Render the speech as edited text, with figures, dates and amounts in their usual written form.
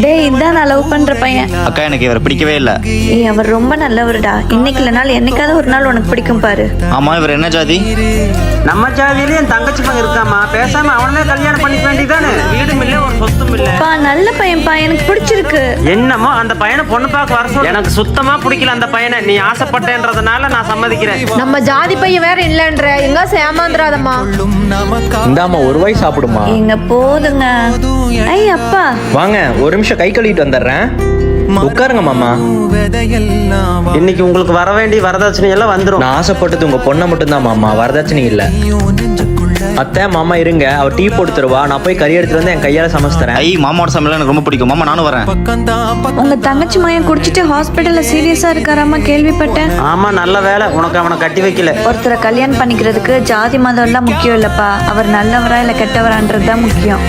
டேய் இதான் நான் லவ் பண்ற பையன். அக்கா எனக்கு இவரை பிடிக்கவே இல்லை. ஏய் அவர் ரொம்ப நல்லவருடா. இன்னைக்கு இல்லைனாலும் என்னைக்காவது ஒரு நாள் உனக்கு பிடிக்கும் பாரு. ஆமா இவர் என்ன ஜாதி? நம்ம ஜாதியிலே என் தங்கச்சி பையன் இருக்காமா, பேசாம அவனே கல்யாணம் பண்ணிக்க வேண்டியதானே. வீடும் இல்ல ஒரு சொத்தும் இல்ல. பா நல்ல பையன்பா, எனக்கு பிடிச்சிருக்கு. என்னமோ அந்த பையனை பொண்ணு பார்க்க வர சொல்லு. எனக்கு சுத்தமா பிடிக்கல அந்த பையனை. நீ ஆசைப்பட்டேன்றதுனால நான் சம்மதிக்கிறேன். நம்ம ஜாதி பையன் வேற இல்லன்ற எங்க ஏமாந்துராதம்மா. இந்தாமா ஒரு வாய் சாப்பிடுமா. எங்க போதுங்க. ஐ அப்பா வாங்க ஒரு நிமிஷம் கை கழுவிட்டு வந்துடுறேன். உட்காருங்க மாமா. இன்னைக்கு உங்களுக்கு வர வேண்டிய வரதட்சணை எல்லாம் வந்துடும். நான் ஆசைப்பட்டது உங்க பொண்ணை மட்டும்தான் மாமா, வரதட்சணை இல்ல. அத்தை மாமா இருங்க, அவர் டீ போட்டு தருவா. நான் போய் கறி எடுத்துட்டு வந்து என் கையால சமைச்சு தரேன். ஐ மாமாவோட சமையல் எனக்கு ரொம்ப பிடிக்கும். மாமா நானும் வரேன். உங்க தங்கச்சி மையம் குடிச்சிட்டு ஹாஸ்பிட்டல்ல சீரியஸா இருக்காராமா, கேள்விப்பட்டேன். ஆமா நல்ல வேலை உனக்கு அவனை கட்டி வைக்கல. ஒருத்தரை கல்யாணம் பண்ணிக்கிறதுக்கு ஜாதி மதம் எல்லாம் முக்கியம் இல்லப்பா. அவர் நல்லவரா இல்ல கெட்டவரான்றது தான் முக்கியம்.